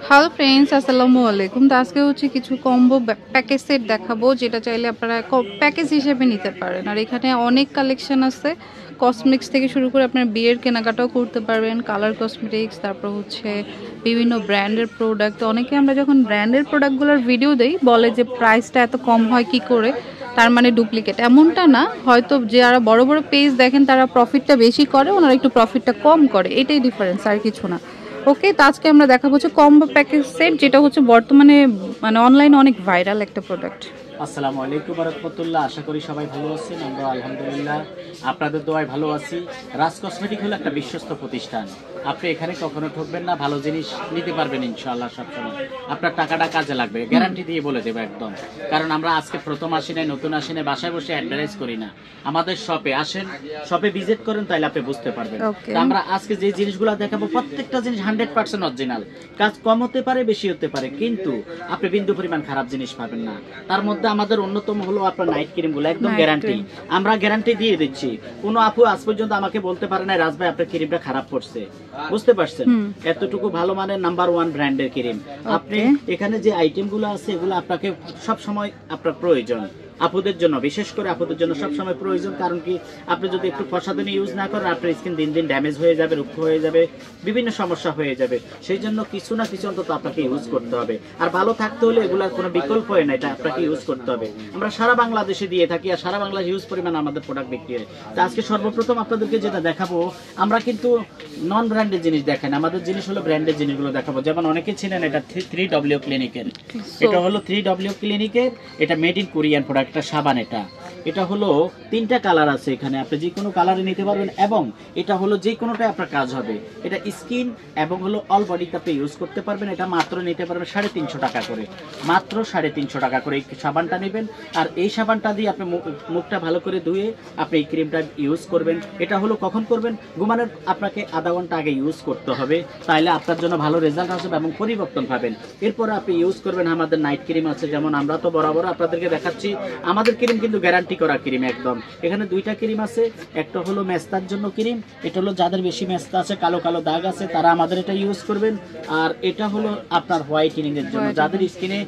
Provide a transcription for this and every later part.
Hello friends, আসসালামু আলাইকুম। তো আজকে হচ্ছে কিছু কম্বো প্যাকেজ সেট দেখাবো, যেটা চাইলে আপনারা প্যাকেজ হিসেবে নিতে পারেন। আর এখানে অনেক কালেকশন আছে, কসমেটিক্স থেকে শুরু করে আপনার বিয়ের কেনাকাটাও করতে পারবেন, কালার কসমেটিক্স, তারপর হচ্ছে বিভিন্ন ব্র্যান্ডের প্রোডাক্ট। অনেকে আমরা যখন ব্র্যান্ডের প্রোডাক্টগুলোর ভিডিও দেই বলে যে প্রাইসটা এত কম হয় কি করে, তার মানে ডুপ্লিকেট। এমনটা না, হয়তো যারা বড় বড় পেজ দেখেন তারা প্রফিটটা বেশি করে, ওনারা একটু প্রফিটটা কম করে, এটাই ডিফারেন্স, আর কিছু না। ওকে, তো আজকে আমরা দেখাবো হচ্ছে কম্বো প্যাকেজ সেট, যেটা হচ্ছে বর্তমানে মানে অনলাইনে অনেক ভাইরাল একটা প্রোডাক্ট। আসসালামু আলাইকুম রাহমাতুল্লাহ। আশা করি সবাই ভালো আছেন। আমরা আলহামদুলিল্লাহ আপনাদের দোয়ায় ভালো আছি। রাজ কসমেটিক হলো একটা বিশ্বস্ত প্রতিষ্ঠান। আপনি এখানে কখনো ঠকবেন না, ভালো জিনিস নিতে পারবেন ইনশাআল্লাহ সবসময়। আপনার টাকাটা কাজে লাগবে, গ্যারান্টি দিয়ে বলে দেবো একদম। কারণ আমরা আজকে প্রথম আসি নাই, নতুন আসি নাই, বাসায় বসে অ্যাডভার্টাইজ করি না। আমাদের শপে আসেন, শপে ভিজিট করেন, তাইলে আপনি বুঝতে পারবেন। তো আমরা আজকে যে জিনিসগুলো দেখাবো প্রত্যেকটা জিনিস 100% অরিজিনাল। কাজ কম হতে পারে, বেশি হতে পারে, কিন্তু আপনি বিন্দু পরিমাণ খারাপ জিনিস পাবেন না। তার মধ্যে আমাদের অন্যতম হলো আপনার নাইট ক্রিম গুলো, একদম গ্যারান্টি। আমরা গ্যারান্টি দিয়ে দিচ্ছি। কোনো আপু আজ পর্যন্ত আমাকে বলতে পারে না রাজ ভাই আপনার ক্রিমটা খারাপ পড়ছে। বুঝতে পারছেন? এতটুকু ভালো মানের নাম্বার 1 ব্র্যান্ডের ক্রিম। আপনি এখানে যে আইটেম গুলো আছে এগুলো আপনাকে সব সময় আপনার প্রয়োজন। আপুদের জন্য, বিশেষ করে আপুদের জন্য সবসময় প্রয়োজন। কারণ কি, আপনি যদি একটু প্রসাধনী ইউজ না করেন, আপনার স্কিন দিন দিন ড্যামেজ হয়ে যাবে, রুক্ষ হয়ে যাবে, বিভিন্ন সমস্যা হয়ে যাবে। সেই জন্য কিছু না কিছু অন্তত আপনাকে ইউজ করতে হবে। আর ভালো থাকতে হলে এগুলার কোনো বিকল্প হয় না, এটা আপনাকে ইউজ করতে হবে। আমরা সারা বাংলাদেশে দিয়ে থাকি, আর সারা বাংলাদেশ হিউজ পরিমাণ আমাদের প্রোডাক্ট বিক্রি হয়। তো আজকে সর্বপ্রথম আপনাদেরকে যেটা দেখাবো, আমরা কিন্তু নন ব্র্যান্ডের জিনিস দেখাই না, আমাদের জিনিস হলো ব্র্যান্ডের জিনিসগুলো দেখাবো। যেমন অনেকে ছিলেন এটা 3W ক্লিনিকের, এটা হলো 3W ক্লিনিকের, এটা মেড ইন কোরিয়ান প্রোডাক্ট। একটা সাবান, এটা হলো 3টা কালার আছে এখানে, আপনি যে কোনো কালারে নিতে পারবেন, এবং এটা হলো যে কোনোটাই আপনার কাজ হবে। এটা স্কিন এবং হলো অল বডিতে আপনি ইউজ করতে পারবেন। এটা মাত্র নিতে পারবেন 350 টাকা করে, মাত্র 350 টাকা করে এই সাবানটা নেবেন। আর এই সাবানটা দিয়ে আপনি মুখটা ভালো করে ধুয়ে আপনি এই ক্রিমটা ইউজ করবেন। এটা হলো কখন করবেন? ঘুমানোর আপনাকে আধা ঘন্টা আগে ইউজ করতে হবে, তাইলে আপনার জন্য ভালো রেজাল্ট আসবে এবং পরিবর্তন পাবেন। এরপরে আপনি ইউজ করবেন আমাদের নাইট ক্রিম আছে। যেমন আমরা তো বরাবর আপনাদেরকে দেখাচ্ছি, আমাদের ক্রিম কিন্তু গ্যারান্টি করা ক্রিম একদম। এখানে 2টা ক্রিম আছে, একটা হলো মেস্তার জন্য ক্রিম, এটা হলো যাদের বেশি মেস্তা আছে, কালো কালো দাগ আছে, তারা আমাদের এটা ইউজ করবেন। আর এটা হলো আপনার হোয়াইটেনিং এর জন্য, যাদের স্কিনে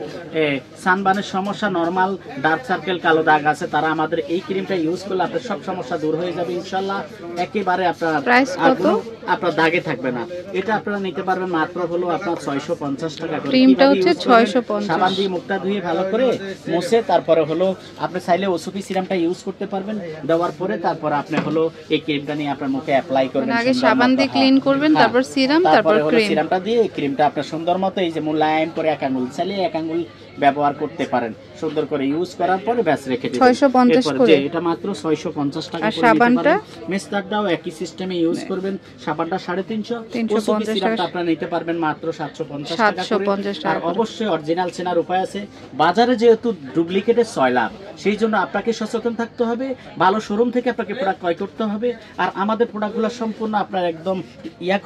সানবার্নের সমস্যা, নরমাল ডার্ক সার্কেল, কালো দাগ আছে, তারা আমাদের এই ক্রিমটা ইউজ করলে আপনার সব সমস্যা দূর হয়ে যাবে ইনশাআল্লাহ। একেবারে আপনার দাগে থাকবে না। এটা আপনারা নিতে পারবেন মাত্র হলো আপনার 650 টাকা করে। ক্রিমটা হচ্ছে 650। সাবান দিয়ে মুখটা ধুয়ে ভালো করে মুছে, তারপরে হলো আপনি চাইলে ওসুপি সিরামটা ইউজ করতে পারবেন। দেওয়ার পরে তারপর আপনি হলো এই ক্রিমটা নিয়ে আপনার মুখে অ্যাপ্লাই করবেন। আগে সাবান দিয়ে ক্লিন করবেন, তারপর সিরাম, তারপর ক্রিম। সিরামটা দিয়ে ক্রিমটা আপনার সুন্দর মতো এই যে মোলায়েম করে 1 আঙ্গুল, চাইলে 1 আঙ্গুল ব্যবহার করতে পারেন। সুন্দর করে ইউজ করার পরে ব্যাস রেখে দিবেন 650 করে। এটা মাত্র 650 টাকা করে। সাবানটা মেস্টারটাও একই সিস্টেমে ইউজ করবেন। সাবানটা 350, ওসুপি সিরামটা আপনারা নিতে পারবেন মাত্র 750 টাকা করে। আর অবশ্যই অরিজিনাল চেনার উপায় আছে। বাজারে যেহেতু ডুপ্লিকেটের সয়লাভ, সেই জন্য আপনাকে সচেতন থাকতে হবে। ভালো শোরুম থেকে আপনাকে প্রোডাক্ট ক্রয় করতে হবে। আর আমাদের প্রোডাক্টগুলো সম্পূর্ণ আপনার একদম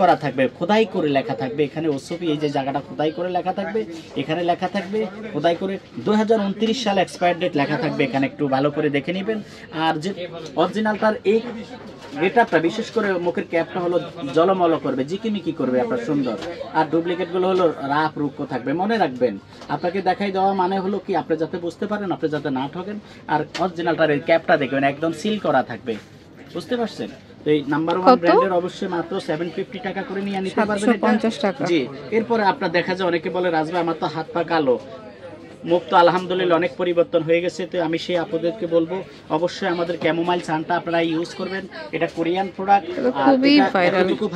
করা থাকবে, খোদাই করে লেখা থাকবে। এখানে ওসুপি এই যে জায়গাটা খোদাই করে লেখা থাকবে, এখানে লেখা থাকবে খোদাই করে 2029 সাল এক্সপায়ার ডেট লেখা থাকবে এখানে, একটু ভালো করে দেখে নেবেন। আর যে অরিজিনালটার এই গেটআপটা, বিশেষ করে মুখের ক্যাপটা হলো জলমল করবে, জিকিমিকি করবে আপনার সুন্দর। আর ডুপ্লিকেট গুলো হলো রাফ রুক্ষ থাকবে। মনে রাখবেন, আপনাকে দেখাই দেওয়া মানে হলো কি, আপনি যাতে বুঝতে পারেন, আপনি যাতে না ঠকেন। আর অরিজিনালটার এই ক্যাপটা দেখবেন একদম সিল করা থাকবে, বুঝতে পারছেন? তো এই নাম্বার 1 ব্র্যান্ডের অবশ্যই মাত্র 750 টাকা করে নিয়ে নিতে পারবেন এটা। জি, এরপরে আপনার দেখা যায় অনেকে বলে রাজ ভাই আমার তো হাত পা কালো, মুখ তো আলহামদুলিল্লাহ অনেক পরিবর্তন হয়ে গেছে। তো আমি সেই আপনাদেরকে বলবো অবশ্যই আমাদের ক্যামোমাইল সানটা আপনারা ইউজ করবেন। এটা কোরিয়ান প্রোডাক্ট, খুবই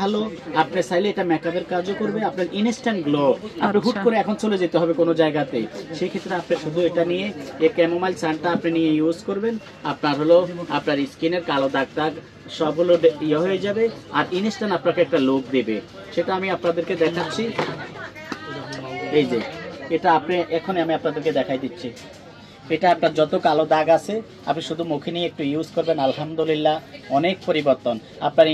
ভালো। আপনি চাইলে এটা মেকআপের কাজও করবে, আপনার ইনস্ট্যান্ট গ্লো। আপনি হুট করে এখন চলে যেতে হবে কোনো জায়গাতে, সেই ক্ষেত্রে আপনি শুধু এটা নিয়ে এই ক্যামোমাইল সানটা আপনি নিয়ে ইউজ করবেন। আপনার হলো আপনার স্কিনের কালো দাগ টাগ সব হলো হয়ে যাবে, আর ইনস্ট্যান্ট আপনাকে একটা লুক দেবে। সেটা আমি আপনাদেরকে দেখাচ্ছি। এই যে এটা আপনি এখন আমি আপনাদেরকে দেখাই দিচ্ছি। এটা আপনার যত কালো দাগ আছে আপনি শুধু মুখে নিয়ে একটু ইউজ করবেন, আলহামদুলিল্লাহ অনেক পরিবর্তন। আপনার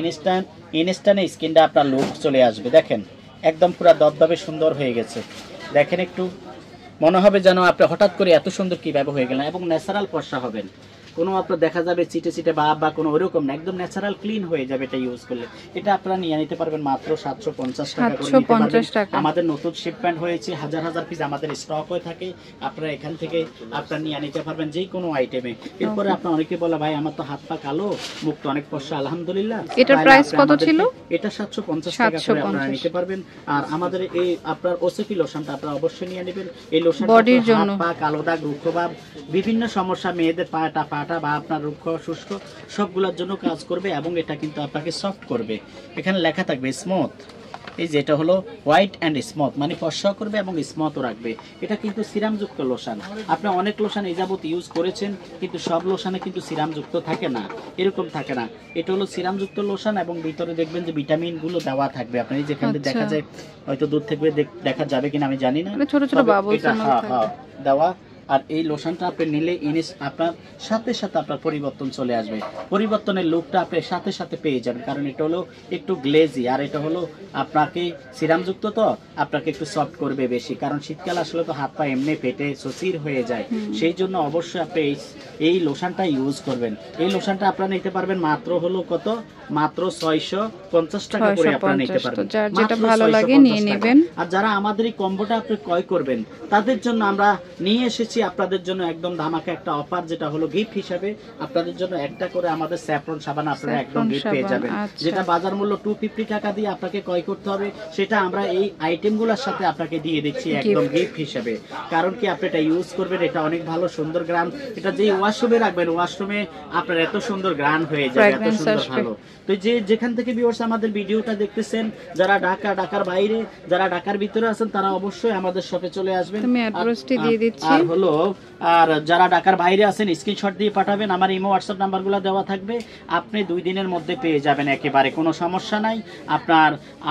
ইনস্ট্যান্টে স্কিনটা আপনার লুক চলে আসবে। দেখেন একদম পুরো দবদবে সুন্দর হয়ে গেছে। দেখেন একটু মনে হবে যেন আপনি হঠাৎ করে এত সুন্দর কীভাবে হয়ে গেলেন, এবং ন্যাচারাল ফর্সা হবেন। কোনো আপনার দেখা যাবে চিটে চিটে বা কোনো ওরকম না, একদম ন্যাচারাল ক্লিন হয়ে যাবে এটা ইউজ করলে। এটা আপনারা নিয়ে নিতে পারবেন মাত্র 750 টাকা করে নিতে পারবেন। আমাদের নতুন শিপমেন্ট হয়েছে, হাজার হাজার পিস আমাদের স্টক হয়ে থাকে, আপনারা এখান থেকে আপনারা নিয়ে নিতে পারবেন যে কোনো আইটেমে। এরপরে আপনার অনেকে বলে ভাই আমার তো হাত পা কালো, মুখ তো অনেক ফর্সা, আলহামদুলিল্লাহ। এটার প্রাইস কত ছিল? এটা 750 টাকা করে আপনারা নিতে পারবেন। আর আমাদের এই আপনার ওসিপি লোশনটা আপনারা অবশ্যই নিয়ে নেবেন। এই লোশনটা বডির জন্য, হাত পা কালো দাগ, রুক্ষ ভাব, বিভিন্ন সমস্যা, মেয়েদের পাটা বা আপনার রুক্ষ শুষ্ক সবগুলোর জন্য কাজ করবে এবং এটা কিন্তু আপনাকে সফট করবে। এখানে লেখা থাকবে স্মুথ, এই যেটা হলো হোয়াইট অ্যান্ড স্মুথ, মানে ফর্সা করবে এবং স্মুথও রাখবে। এটা কিন্তু সিরামযুক্ত লোশন। আপনি অনেক লোশন এই যাবত ইউজ করেছেন, কিন্তু সব লোশনে কিন্তু সিরামযুক্ত থাকে না, এরকম থাকে না। এটা হলো সিরামযুক্ত লোশন এবং ভিতরে দেখবেন যে ভিটামিনগুলো দেওয়া থাকবে। আপনি যেখানে দেখা যায়, হয়তো দূর থেকে দেখা যাবে কিনা আমি জানি না, ছোট ছোট বাবলস দেওয়া। আর এই লোশনটা আপনি নিলে আপনার সাথে সাথে আপনার পরিবর্তন চলে আসবে, পরিবর্তনের লুকটা আপনি সাথে সাথে পেয়ে যাবেন। কারণ এটা হলো একটু গ্লেজি, আর এটা হলো আপনাকে সিরামযুক্ত, তো আপনাকে একটু সফট করবে বেশি। কারণ শীতকাল আসলে তো হাত পা এমনি পেটে সসির হয়ে যায়, সেই জন্য অবশ্যই আপনি এই লোশনটা ইউজ করবেন। এই লোশনটা আপনারা নিতে পারবেন মাত্র হলো কত, মাত্র 650 টাকা করে আপনারা নিতে পারবেন। যেটা ভালো লাগে নিয়ে নেবেন। আর যারা আমাদের এই কম্বোটা আপনি ক্রয় করবেন তাদের জন্য আমরা নিয়ে এসেছি আপনাদের জন্য একদম ধামাকা একটা অফার, যেটা হলো গিফট হিসাবে আপনাদের জন্য একটা করে আমাদের স্যাফরন সাবান আপনারা একদম গিফট পেয়ে যাবেন। যেটা বাজার মূল্য 250 টাকা দিয়ে আপনাকে ক্রয় করতে হবে, সেটা আমরা এই আইটেমগুলোর সাথে আপনাকে দিয়ে দিচ্ছি একদম গিফট হিসাবে। কারণ কি আপনি এটা ইউজ করবেন, এটা অনেক ভালো সুন্দর গ্রান, এটা যে ওয়াশরুমে রাখবেন, ওয়াশরুমে আপনার এত সুন্দর গ্রান হয়ে যাবে, এত সুন্দর ভালো। তো যেখান থেকে ভিউয়ার্স আমাদের ভিডিওটা দেখতেছেন, যারা ঢাকার বাইরে, যারা ঢাকার ভিতরে আছেন, তারা অবশ্যই আমাদের শপে চলে আসবেন। আমি অ্যাড্রেসটি দিয়ে দিচ্ছি। আর যারা ঢাকার বাইরে আছেন স্ক্রিনশট দিয়ে পাঠাবেন, আমার ইমো হোয়াটসঅ্যাপ নাম্বারগুলো দেওয়া থাকবে, আপনি 2 দিনের মধ্যে পেয়ে যাবেন, একেবারে কোনো সমস্যা নাই আপনার।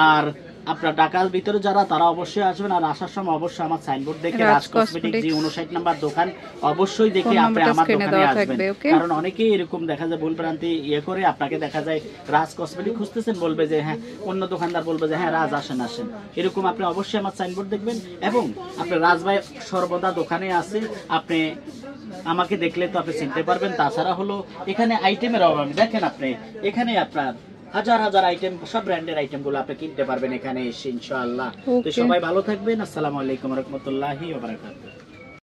আর আপনার ঢাকার ভিতরে যারা, তারা অবশ্যই আসবেন। আর আসার সময় অবশ্যই আমার সাইনবোর্ড দেখে রাজ কসমেটিক যে 59 নাম্বার দোকান অবশ্যই দেখে আপনি আমার দোকানে আসবেন। কারণ অনেকেই এরকম দেখা যায় ভুলভ্রান্তি করে আপনাকে দেখা যায় রাজ কসমেটিক খুঁজতেছেন, বলবে যে হ্যাঁ, অন্য দোকানদার বলবে যে হ্যাঁ রাজ আসেন। এরকম আপনি অবশ্যই আমার সাইনবোর্ড দেখবেন এবং আপনার রাজ ভাই সর্বদা দোকানে আছে, আপনি আমাকে দেখলে তো আপনি চিনতে পারবেন। তাছাড়া হলো এখানে আইটেমের অভাব, দেখেন আপনি এখানে আপনার হাজার হাজার আইটেম, সব ব্র্যান্ডের আইটেম গুলো আপনি কিনতে পারবেন এখানে এসে ইনশাআল্লাহ। তো সবাই ভালো থাকবেন। আসসালামু আলাইকুম ওয়া রাহমাতুল্লাহি ওয়া বারাকাতুহু।